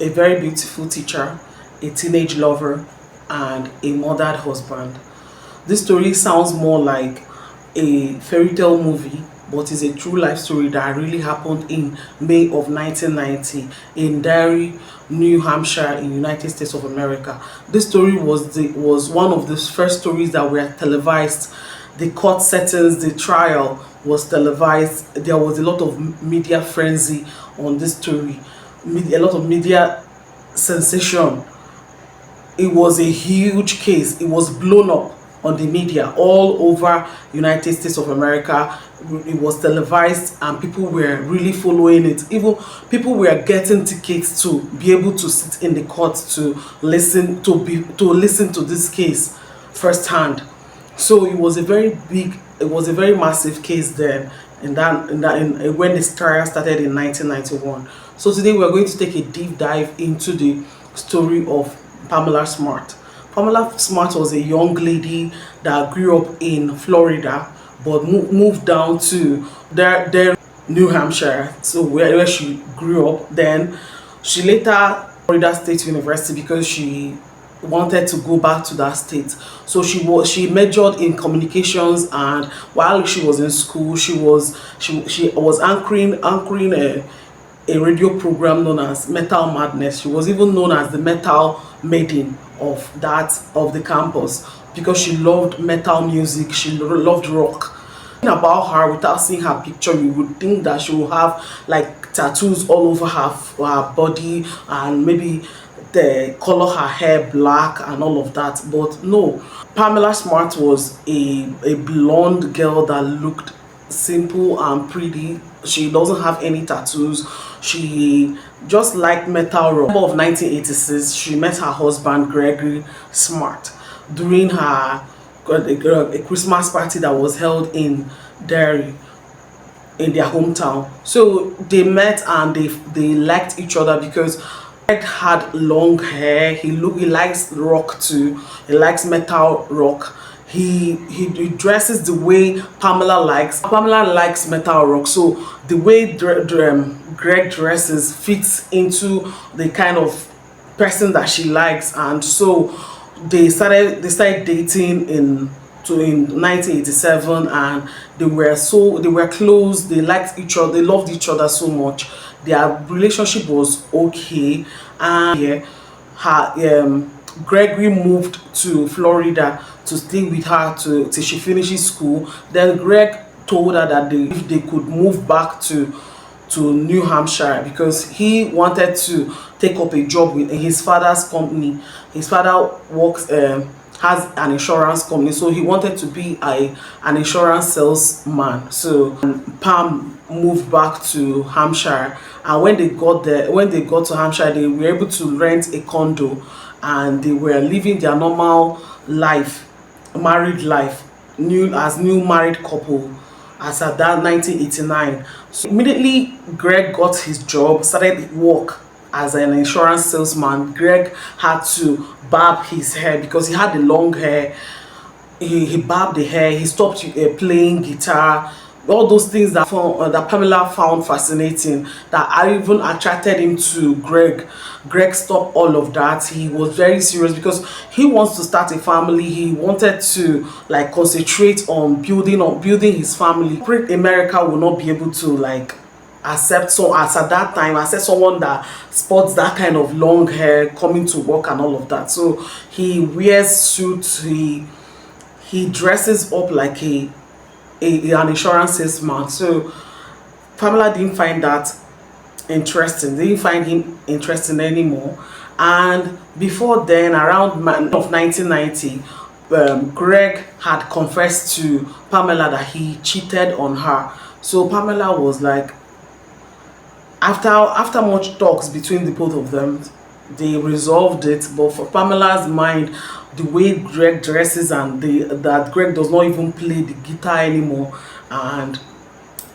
a very beautiful teacher, a teenage lover, and a murdered husband. This story sounds more like a fairy tale movie, but is a true life story that really happened in May of 1990 in Derry, New Hampshire, in United States of America. This story was one of the first stories that were televised. The court settings, the trial was televised. There was a lot of media frenzy on this story, a lot of media sensation. It was a huge case. It was blown up on the media all over United States of America. It was televised and people were really following it. Even people were getting tickets to be able to sit in the court to listen to this case firsthand. So it was a very big, it was a very massive case then. When this trial started in 1991. So today we are going to take a deep dive into the story of Pamela Smart. Pamela Smart was a young lady that grew up in Florida but moved down to their New Hampshire, so where she grew up. Then she later Florida State University because she wanted to go back to that state. So she majored in communications, and while she was in school, she was anchoring a radio program known as Metal Madness. She was even known as the Metal Maiden of the campus because she loved metal music. She loved rock. About her, without seeing her picture, you would think that she will have like tattoos all over her body, and maybe the color her hair black and all of that. But no, Pamela Smart was a blonde girl that looked simple and pretty. She doesn't have any tattoos. She just liked metal rock. In November of 1986, she met her husband Gregory Smart during a Christmas party that was held in Derry, in their hometown. So they met and they liked each other because Greg had long hair. He likes rock too. He likes metal rock. He dresses the way Pamela likes. Pamela likes metal rock, so the way Greg dresses fits into the kind of person that she likes, and so they started dating in 1987, and they were close. They liked each other. They loved each other so much. Their relationship was okay, and yeah, Gregory moved to Florida to stay with her till she finishes school. Then Greg told her that if they could move back to New Hampshire because he wanted to take up a job in his father's company. His father has an insurance company, so he wanted to be an insurance salesman. So Pam moved back to Hampshire, and when they got to Hampshire, they were able to rent a condo, and they were living their normal life, married life, new married couple, as at that 1989. So immediately Greg got his job, started work as an insurance salesman. Greg had to barb his hair because he had the long hair. He barbed the hair. He stopped playing guitar. All those things that Pamela found fascinating, that even attracted him to Greg. Greg stopped all of that. He was very serious because he wants to start a family. He wanted to like concentrate on building his family. Corporate America will not be able to like accept someone that sports that kind of long hair coming to work and all of that. So he wears suits. He dresses up like an insurance salesman. So Pamela didn't find that interesting. Didn't find him interesting anymore. And before then, around of 1990, Greg had confessed to Pamela that he cheated on her. So Pamela was like, after much talks between the both of them, they resolved it. But for Pamela's mind, the way Greg dresses and that Greg does not even play the guitar anymore, and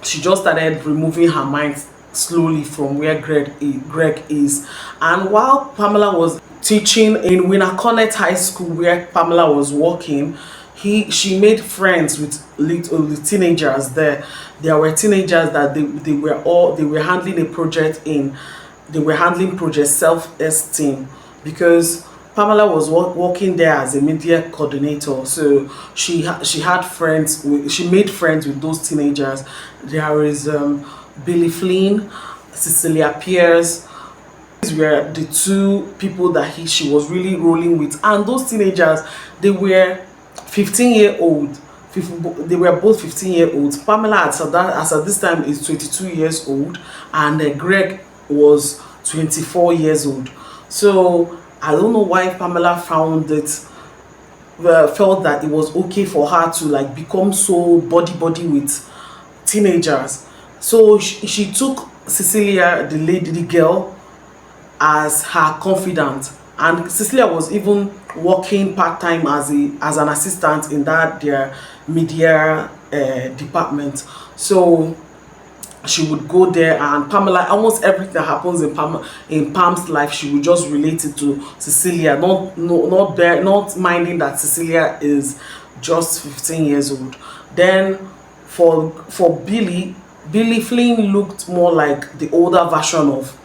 she just started removing her mind slowly from where Greg is. And while Pamela was teaching in Winnaconnet High School, where Pamela was working, she made friends with teenagers there. There were teenagers that they were handling a project in they were handling project self-esteem, because Pamela was working there as a media coordinator. So she had friends she made friends with those teenagers. There is Billy Flynn, Cecilia Pierce. These were the two people that she was really rolling with, and those teenagers, they were 15-year-old. They were both 15-year-olds. Pamela as at this time is 22 years old, and Greg was 24 years old. So I don't know why Pamela found it, felt that it was okay for her to like become so body with teenagers. So she took Cecilia, the girl, as her confidant, and Cecilia was even working part-time as an assistant in that their media department. So she would go there, and Pamela, almost everything that happens in Pam's life, she would just relate it to Cecilia, not minding that Cecilia is just 15 years old. Then for Billy Flynn looked more like the older version of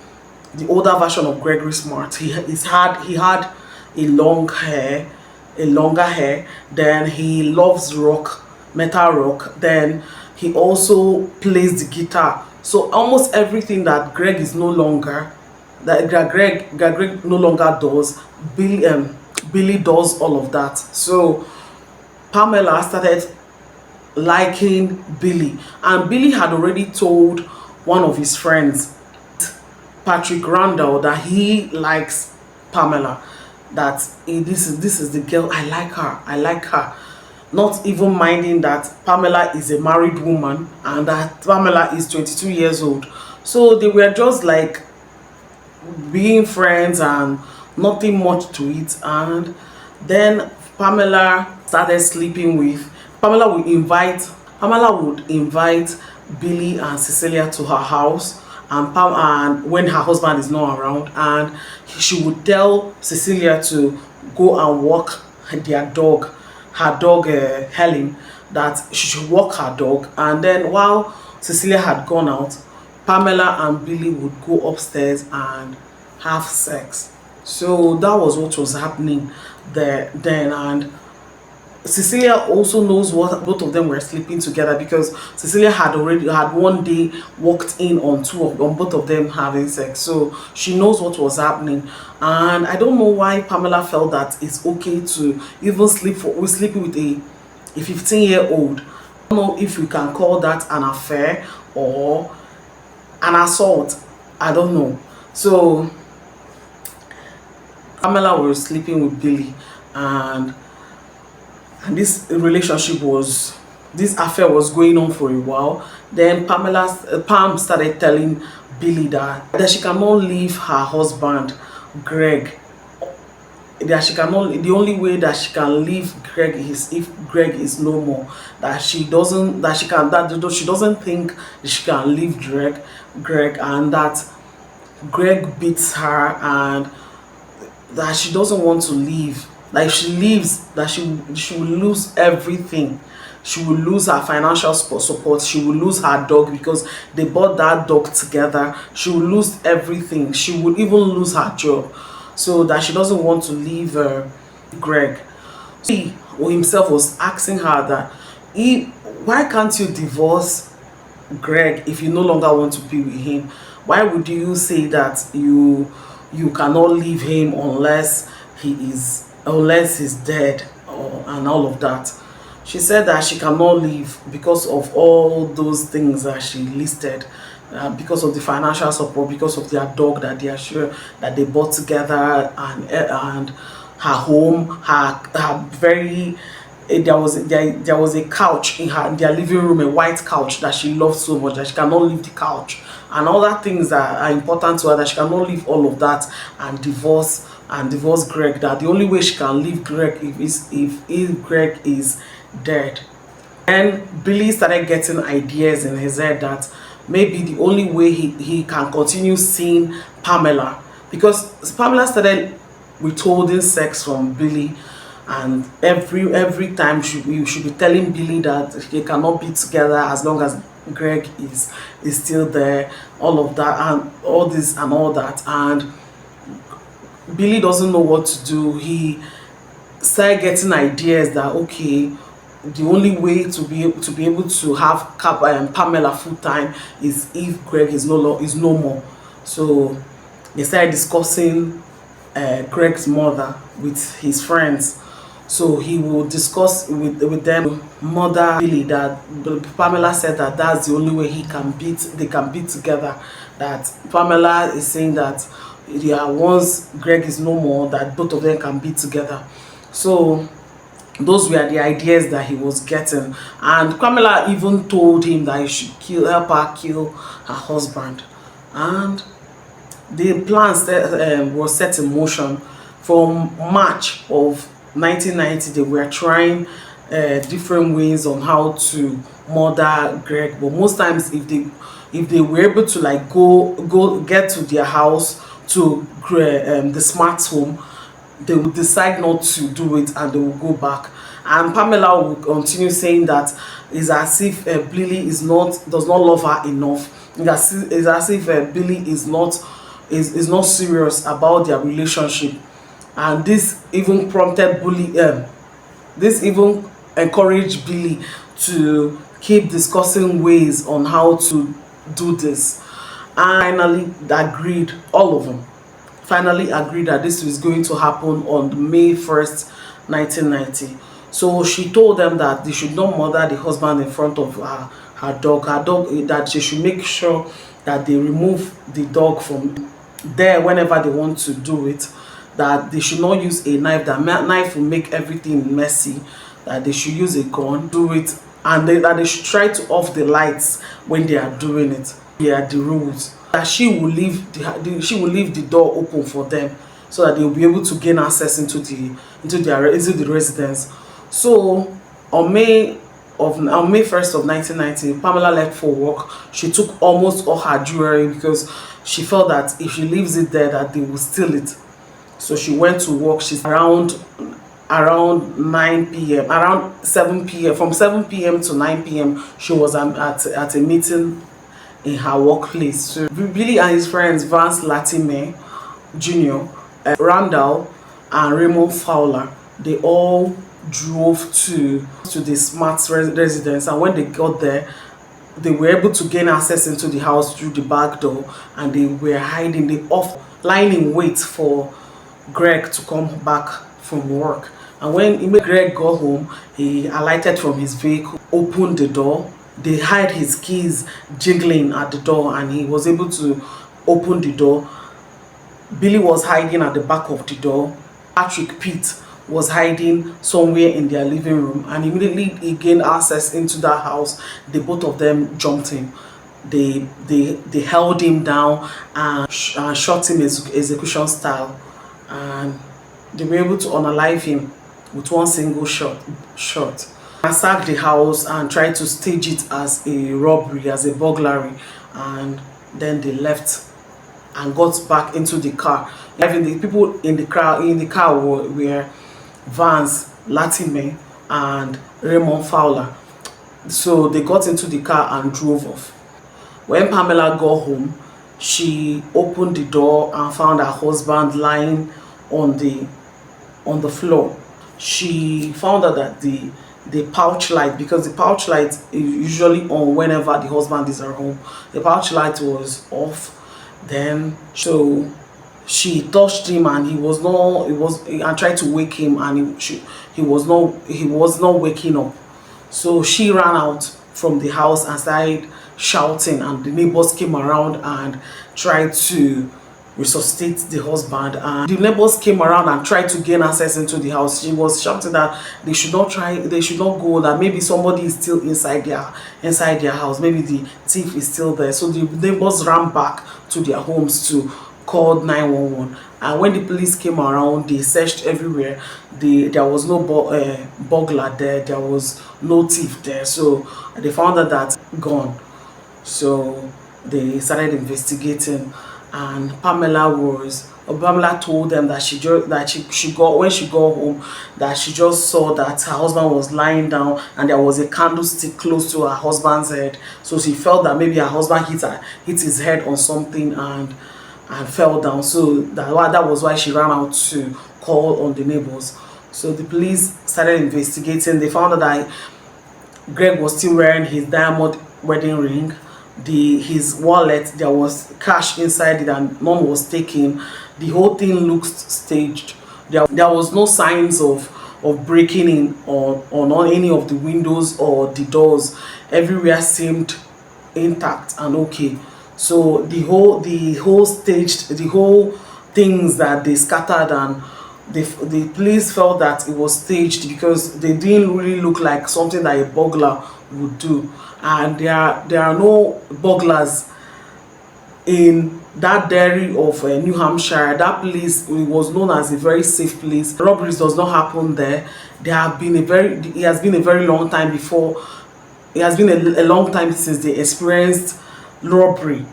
Gregory Smart. He had a longer hair. Then he loves rock, metal rock. Then he also plays the guitar. So almost everything that Greg no longer does, Billy does all of that. So Pamela started liking Billy, and Billy had already told one of his friends, Patrick Randall, that he likes Pamela, that this is the girl, I like her, not even minding that Pamela is a married woman and that Pamela is 22 years old. So they were just like being friends and nothing much to it. And then Pamela would invite Billy and Cecilia to her house, and when her husband is not around, and she would tell Cecilia to go and walk her dog Helen, that she should walk her dog. And then while Cecilia had gone out, Pamela and Billy would go upstairs and have sex. So that was what was happening there then. And Cecilia also knows what both of them were sleeping together, because Cecilia had one day walked in on both of them having sex. So she knows what was happening. And I don't know why Pamela felt that it's okay to even sleep with a 15-year-old. I don't know if we can call that an affair or an assault. I don't know. So Pamela was sleeping with Billy, and this affair was going on for a while. Then Pam started telling Billy that she cannot leave her husband Greg, that the only way that she can leave Greg is if Greg is no more, that she doesn't think she can leave Greg, and that Greg beats her, and that she doesn't want to leave. Like, if she leaves, that she will lose everything. She will lose her financial support. She will lose her dog, because they bought that dog together. She will lose everything. She will even lose her job. So that she doesn't want to leave Greg. He himself was asking her that, why can't you divorce Greg if you no longer want to be with him? Why would you say that you cannot leave him unless he's dead, and all of that? She said that she cannot leave because of all those things that she listed, because of the financial support, because of their dog that they are sure that they bought together, and her home, her very there was a couch in their living room, a white couch that she loved so much that she cannot leave the couch, and all that things that are important to her, that she cannot leave all of that and divorce Greg. That the only way she can leave Greg if Greg is dead. And Billy started getting ideas in his head that maybe the only way he can continue seeing Pamela, because Pamela started withholding sex from Billy, and every time you should be telling Billy that they cannot be together as long as Greg is still there, all of that, and all this and all that. And Billy doesn't know what to do. He started getting ideas that, okay, the only way to be able to have Pamela full time is if Greg is no more. So they started discussing Greg's mother with his friends. So he will discuss with them mother Billy that Pamela said that that's the only way they can be together. That Pamela is saying that, yeah, once Greg is no more, that both of them can be together. So those were the ideas that he was getting, and Pamela even told him that he should help her kill her husband. And the plans was set in motion from March of 1990. They were trying different ways on how to murder Greg, but most times if they were able to like go get to their house, to the Smart's home, they will decide not to do it and they will go back. And Pamela will continue saying that it's as if Billy does not love her enough. It's as if Billy is not serious about their relationship. And this even prompted this even encouraged Billy to keep discussing ways on how to do this. And finally agreed, all of them finally agreed that this was going to happen on May 1st, 1990. So she told them that they should not murder the husband in front of her dog. That she should make sure that they remove the dog from there whenever they want to do it. That they should not use a knife. That knife will make everything messy. That they should use a gun, do it, and that they should try to off the lights when they are doing it. Yeah, the rules. That she will leave the door open for them so that they will be able to gain access into the residence. So on May 1st of 1990, Pamela left for work. She took almost all her jewelry because she felt that if she leaves it there, that they will steal it. So she went to work. She's around 9 p.m. around 7 p.m. From 7 p.m. to 9 p.m. she was at a meeting in her workplace. So Billy and his friends Vance Latimer Jr., Randall, and Raymond Fowler, they all drove to the Smart residence, and when they got there, they were able to gain access into the house through the back door, and they were hiding, lying in wait for Greg to come back from work. And when Greg got home, he alighted from his vehicle, opened the door. They had his keys jiggling at the door, and he was able to open the door. Billy was hiding at the back of the door. Patrick Pete was hiding somewhere in their living room, and immediately he gained access into that house. Both of them jumped him. They held him down and shot him execution style, and they were able to unalive him with one single shot. Ransacked the house and tried to stage it as a robbery, as a burglary, and then they left and got back into the car. Even the people in the car were Vance Latimer and Raymond Fowler. So they got into the car and drove off. When Pamela got home, she opened the door and found her husband lying on the floor. She found out that the pouch light, because the pouch light is usually on whenever the husband is at home, the pouch light was off. Then so she touched him, and and tried to wake him, and he was not waking up. So she ran out from the house and started shouting, and the neighbors came around and tried to resuscitate the husband. And the neighbors came around and tried to gain access into the house. She was shouting that they should not go, that maybe somebody is still inside their house, maybe the thief is still there. So the neighbors ran back to their homes to call 911. And when the police came around, they searched everywhere. There was no burglar there, there was no thief there. So they found that gone. So they started investigating, and Pamela was Pamela told them that she got, when she got home, that she just saw that her husband was lying down and there was a candlestick close to her husband's head. So she felt that maybe her husband hit his head on something and fell down. So that was why she ran out to call on the neighbors. So the police started investigating. They found out that Greg was still wearing his diamond wedding ring. His wallet, there was cash inside it and none was taken. The whole thing looked staged. There was no signs of breaking in on any of the windows or the doors. Everywhere seemed intact and okay. So the whole things that they scattered, and the police felt that it was staged because they didn't really look like something that a burglar would do. And there are no burglars in that dairy of New Hampshire. That place, it was known as a very safe place. Robberies does not happen there. There have been it has been a very long time before. It has been a long time since they experienced robbery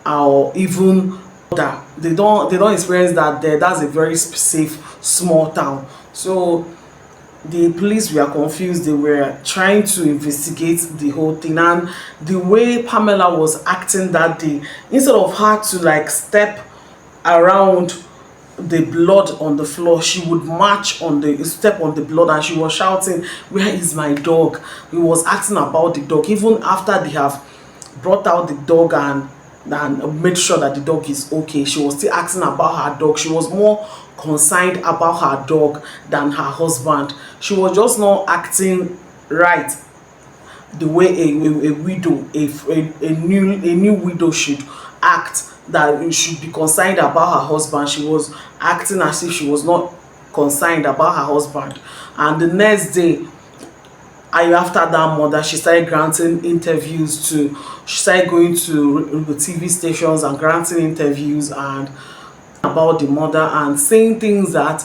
or even that. They don't experience that there. That's a very safe small town. So the police were confused. They were trying to investigate the whole thing, and the way Pamela was acting that day, instead of her to like step around the blood on the floor, she would step on the blood, and she was shouting, "Where is my dog?" He was asking about the dog even after they have brought out the dog and made sure that the dog is okay. She was still asking about her dog. She was more concerned about her dog than her husband. She was just not acting right the way a widow, a new widow should act, that you should be concerned about her husband. She was acting as if she was not concerned about her husband. And the next day, after that murder, she started granting interviews to she started going to the TV stations and granting interviews and about the murder and saying things that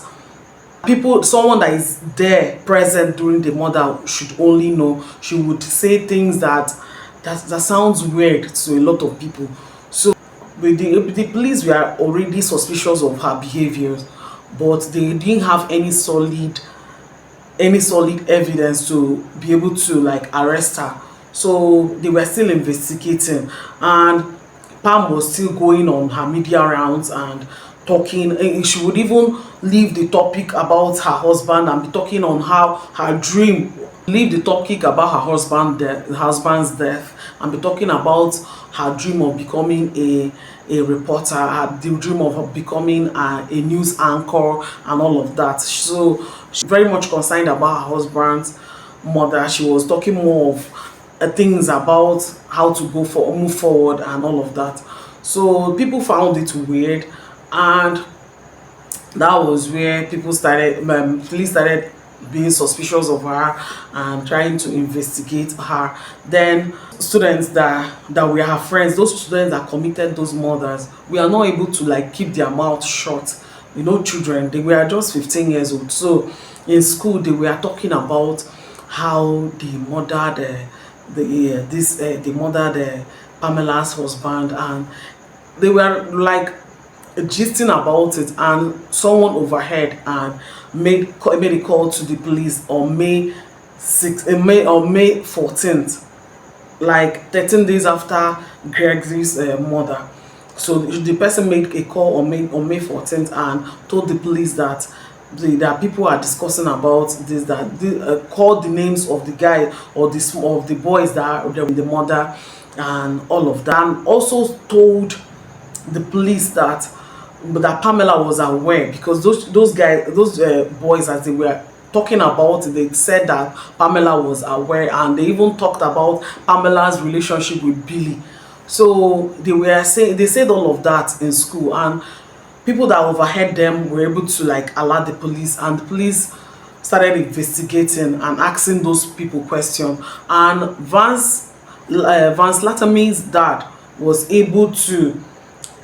someone that is there present during the murder should only know. She would say things that sounds weird to a lot of people. So the police were already suspicious of her behaviors, but they didn't have any solid evidence to be able to like arrest her. So they were still investigating, and Pam was still going on her media rounds and talking. She would even leave the topic about her husband and be talking on how her dream, leave the topic about her husband's death, and be talking about her dream of becoming a reporter, the dream of becoming a news anchor and all of that. So she's very much concerned about her husband's murder. She was talking more of things about how to move forward and all of that. So people found it weird, and that was where police started being suspicious of her and trying to investigate her. Then students that were her friends, those students that committed those murders, we are not able to like keep their mouth shut. You know, children, they were just 15 years old. So in school they were talking about how they murdered Pamela's husband, and they were like gisting about it, and someone overheard and made a call to the police on May 14th, like 13 days after Greg's murder. So the person made a call on May 14th and told the police that that people are discussing about this, that called the names of the guy or of the boys that are in the murder and all of that, and also told the police that Pamela was aware, because those boys, as they were talking about it, they said that Pamela was aware, and they even talked about Pamela's relationship with Billy. So they said all of that in school, and people that overheard them were able to like alert the police, and the police started investigating and asking those people questions. And Vance Latimer's dad was able to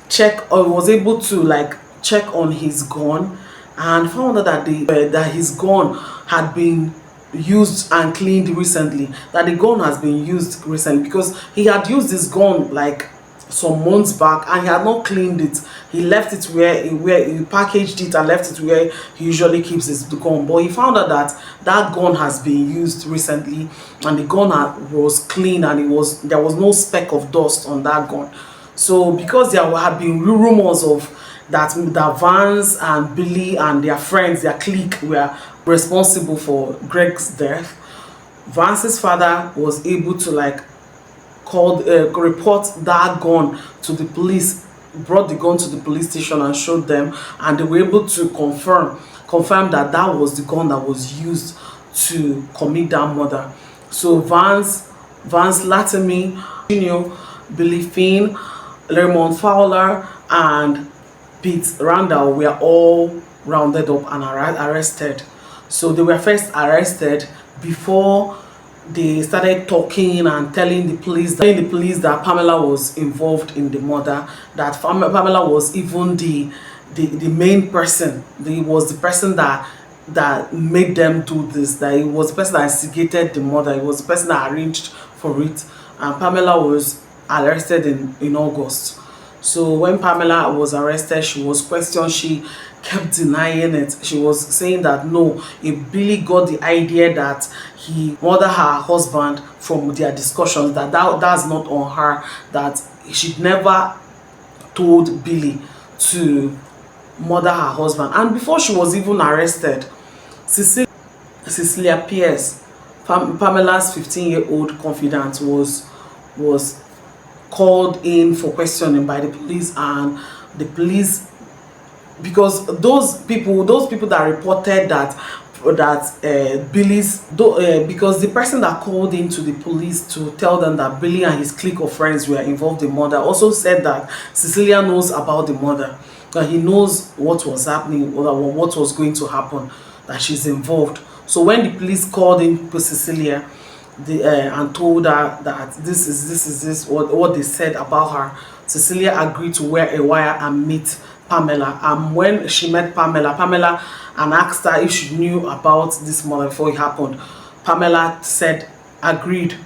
check on his gun, and found out that his gun had been used and cleaned recently. That the gun has been used recently, because he had used this gun like some months back and he had not cleaned it. He left it where he packaged it and left it where he usually keeps his gun. But he found out that that gun has been used recently, and the gun was clean, and there was no speck of dust on that gun. So because there had been rumors of that Vance and Billy and their friends, their clique, were responsible for Greg's death, Vance's father was able to like report that gun to the police, brought the gun to the police station and showed them, and they were able to confirm that that was the gun that was used to commit that murder. So Vance Latimer Jr., Billy Finn, Lermont Fowler, and Pete Randall were all rounded up and arrested. So they were first arrested before they started talking and telling the police that Pamela was involved in the murder, that Pamela was even the main person. He was the person that made them do this, that he was the person that instigated the murder, he was the person that arranged for it. And Pamela was arrested in August. So when Pamela was arrested, she was questioned. She kept denying it. She was saying that no, if Billy got the idea that he murdered her husband from their discussions, that's not on her, that she'd never told Billy to murder her husband. And before she was even arrested, Cecilia Pierce, Pamela's 15-year-old confidant, was called in for questioning by the police. And the police, because those people that reported that because the person that called into the police to tell them that Billy and his clique of friends were involved in murder also said that Cecilia knows about the murder, that he knows what was happening or what was going to happen, that she's involved. So when the police called in to Cecilia, and told her that this is what they said about her, Cecilia agreed to wear a wire and meet Pamela. And when she met Pamela and asked her if she knew about this murder before it happened, Pamela said agreed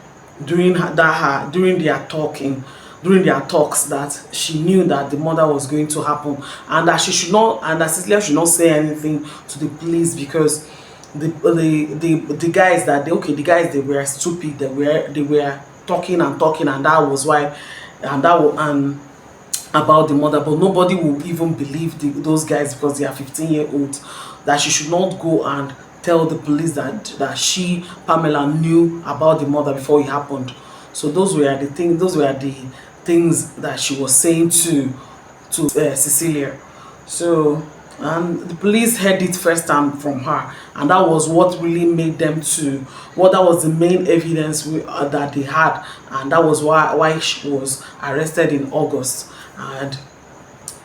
during their talks that she knew that the murder was going to happen, and that Cecilia should not say anything to the police, because the guys they were stupid, they were talking, and that was why, and about the murder. But nobody will even believe those guys, because they are 15-year-olds, that she should not go and tell the police that Pamela knew about the murder before it happened. So those were the things that she was saying to Cecilia. So, and the police heard it first time from her, and that was what really made them that was the main evidence that they had, and that was why she was arrested in August. And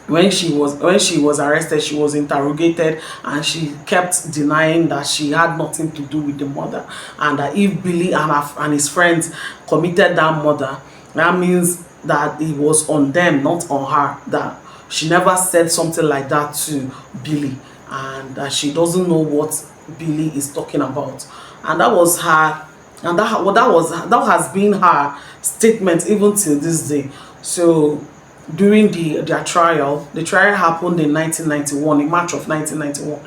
when she was arrested, she was interrogated, and she kept denying that she had nothing to do with the murder, and that if Billy and his friends committed that murder, that means that it was on them, not on her, that she never said something like that to Billy, and that she doesn't know what Billy is talking about. And that was her, and that has been her statement even till this day. So during the trial happened in 1991, in March of 1991.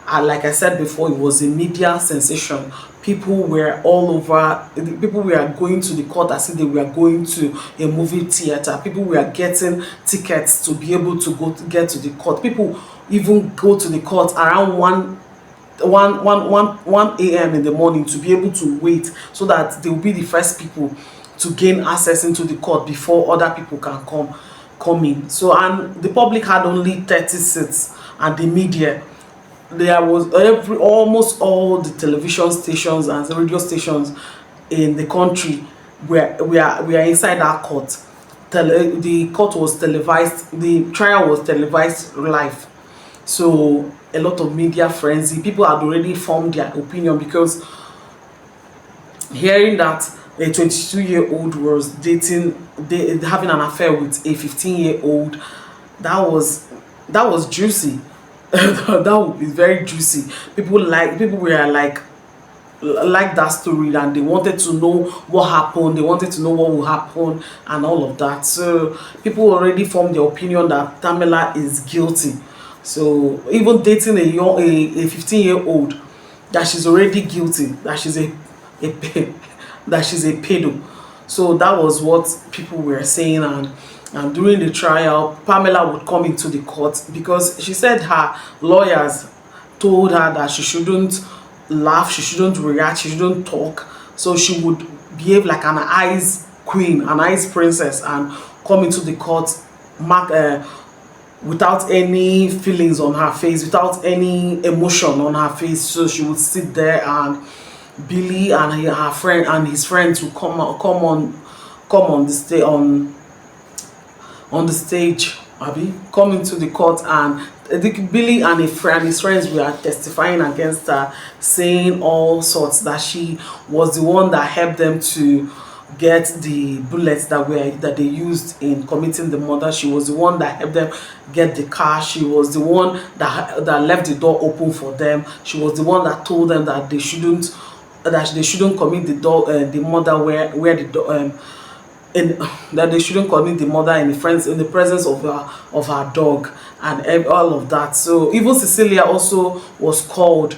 And like I said before, it was a media sensation. People were all over. People were going to the court as if they were going to a movie theater. People were getting tickets to be able to get to the court. People even go to the court around 1 a.m. in the morning to be able to wait, so that they will be the first people to gain access into the court before other people can come in. So, and the public had only 30 seats, and the media, there was almost all the television stations and the radio stations in the country were inside that court. The court was televised, the trial was televised live. So a lot of media frenzy, people had already formed their opinion, because hearing that a 22-year-old was having an affair with a 15-year-old, that was juicy. That would be very juicy. People were like, liked that story, and they wanted to know what happened, they wanted to know what will happen and all of that. So people already formed the opinion that Pamela is guilty. So even dating a 15-year-old, that she's already guilty, that she's a that she's a pedo. So that was what people were saying. And during the trial, Pamela would come into the court because she said her lawyers told her that she shouldn't laugh, she shouldn't react, she shouldn't talk. So she would behave like an ice queen, an ice princess, and come into the court mark without any feelings on her face, without any emotion on her face. So she would sit there, and Billy and her friend and his friends would come on the stage on the stage, Abby, come into the court, and I think Billy and his friends were testifying against her, saying all sorts, that she was the one that helped them to get the bullets that they used in committing the murder. She was the one that helped them get the car. She was the one that left the door open for them. She was the one that told them that they shouldn't commit the murder where the door in that they shouldn't commit the murder in the presence of her dog, and all of that. So even Cecilia also was called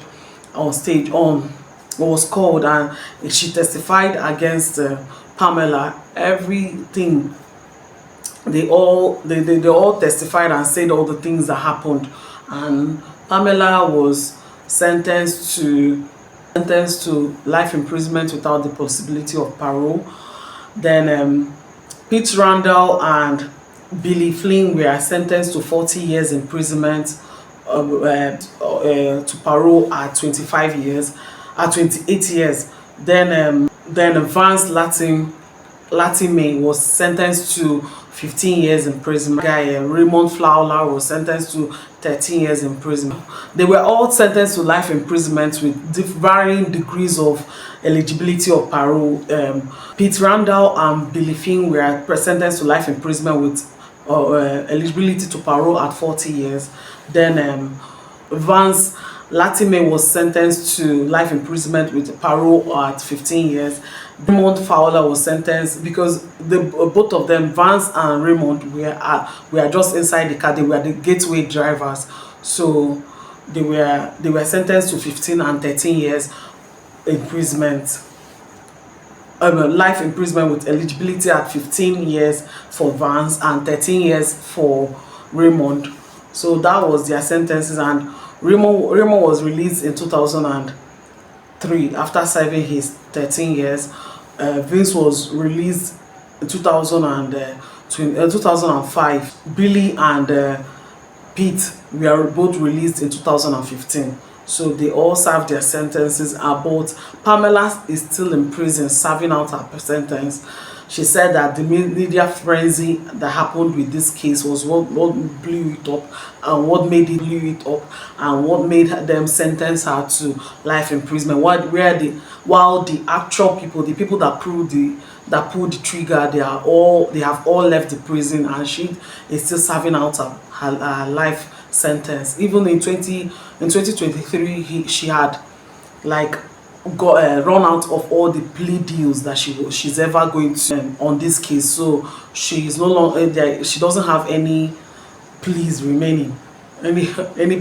on stage was called, and she testified against Pamela. Everything, they all testified and said all the things that happened. And Pamela was sentenced to life imprisonment without the possibility of parole. Then Pete Randall and Billy Flynn were sentenced to 40 years imprisonment to parole at 28 years. Then Vance Latime was sentenced to 15 years imprisonment. Raymond Fowler was sentenced to 13 years imprisonment. They were all sentenced to life imprisonment with varying degrees of eligibility of parole. Pete Randall and Billy Flynn were sentenced to life imprisonment with eligibility to parole at 40 years. Then Vance Latime was sentenced to life imprisonment with parole at 15 years. Raymond Fowler was sentenced because both of them, Vance and Raymond, were just inside the car. They were the gateway drivers. So they were sentenced to 15 and 13 years imprisonment. Life imprisonment with eligibility at 15 years for Vance and 13 years for Raymond. So that was their sentences. And Raymond was released in 2003 after serving his 13 years. Vince was released in 2005. Billy and Pete were both released in 2015. So they all served their sentences. But Pamela is still in prison serving out her sentence. She said that the media frenzy that happened with this case was what blew it up, and what made it blew it up, and what made them sentence her to life imprisonment. While the actual people, the people that pulled the trigger, they have all left the prison, and she is still serving out her life sentence. Even in 2023, she had like run out of all the plea deals that she's ever going to on this case. So she is no longer she doesn't have any pleas remaining, any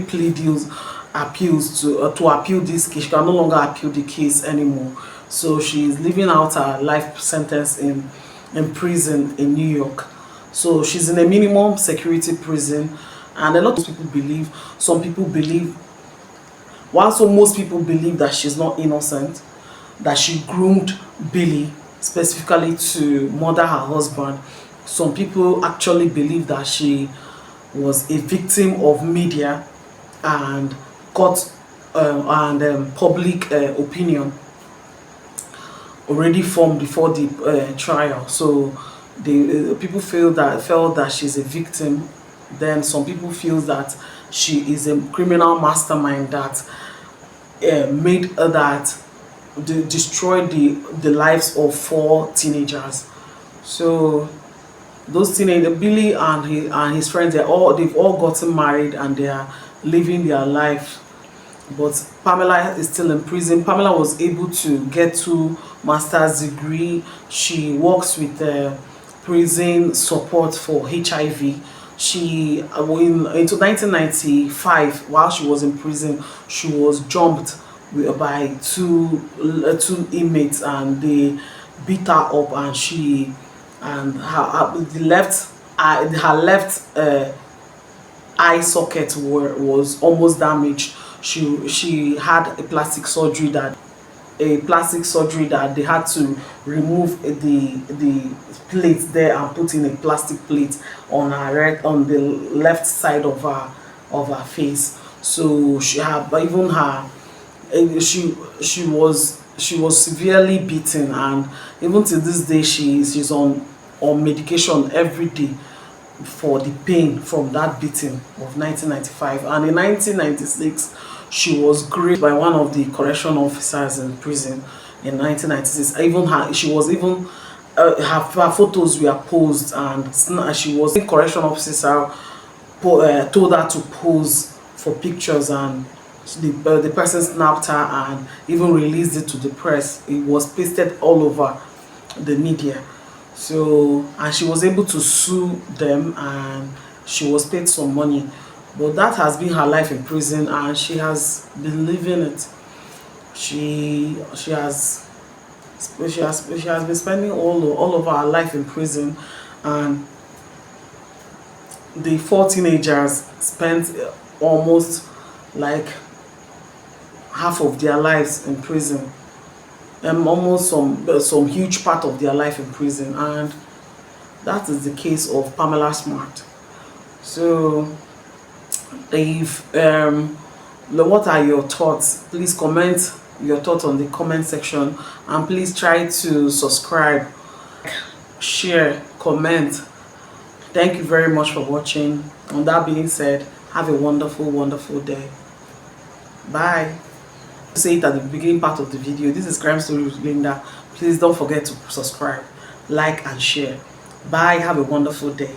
plea deals, appeals to appeal this case. She can no longer appeal the case anymore. So she is living out her life sentence in prison in New York. So she's in a minimum security prison, and a lot of people believe, while most people believe that she's not innocent, that she groomed Billy specifically to murder her husband, some people actually believe that she was a victim of media and court public opinion already formed before the trial. So people felt that she's a victim. Then some people feel that she is a criminal mastermind that destroyed the lives of 4 teenagers. So those teenagers, Billy and his friends, they've all gotten married, and they are living their life but Pamela is still in prison. Pamela was able to get to master's degree. She works with prison support for HIV. She into 1995, while she was in prison, she was jumped by two inmates, and they beat her up, and her left eye socket was almost damaged. She had a plastic surgery that they had to remove the plate there and put in a plastic plate on on the left side of her face. So she had, but even her she was severely beaten, and even to this day she's on medication every day for the pain from that beating of 1995. And in 1996 she was graced by one of the correction officers in prison. In 1996, even her she was even her photos were posed, and she was the correction officer told her to pose for pictures, and the person snapped her and even released it to the press. It was pasted all over the media. So, and she was able to sue them, and she was paid some money. But that has been her life in prison, and she has been living it. She has been spending all of her life in prison, and the four teenagers spent almost like half of their lives in prison, almost some huge part of their life in prison. And that is the case of Pamela Smart. So if what are your thoughts? Please comment your thoughts on the comment section, and please try to subscribe, share, comment. Thank you very much for watching. On that being said, have a wonderful day. Bye. Say it at the beginning part of the video. This is Crime Story with Linda. Please don't forget to subscribe, like, and share. Bye. Have a wonderful day.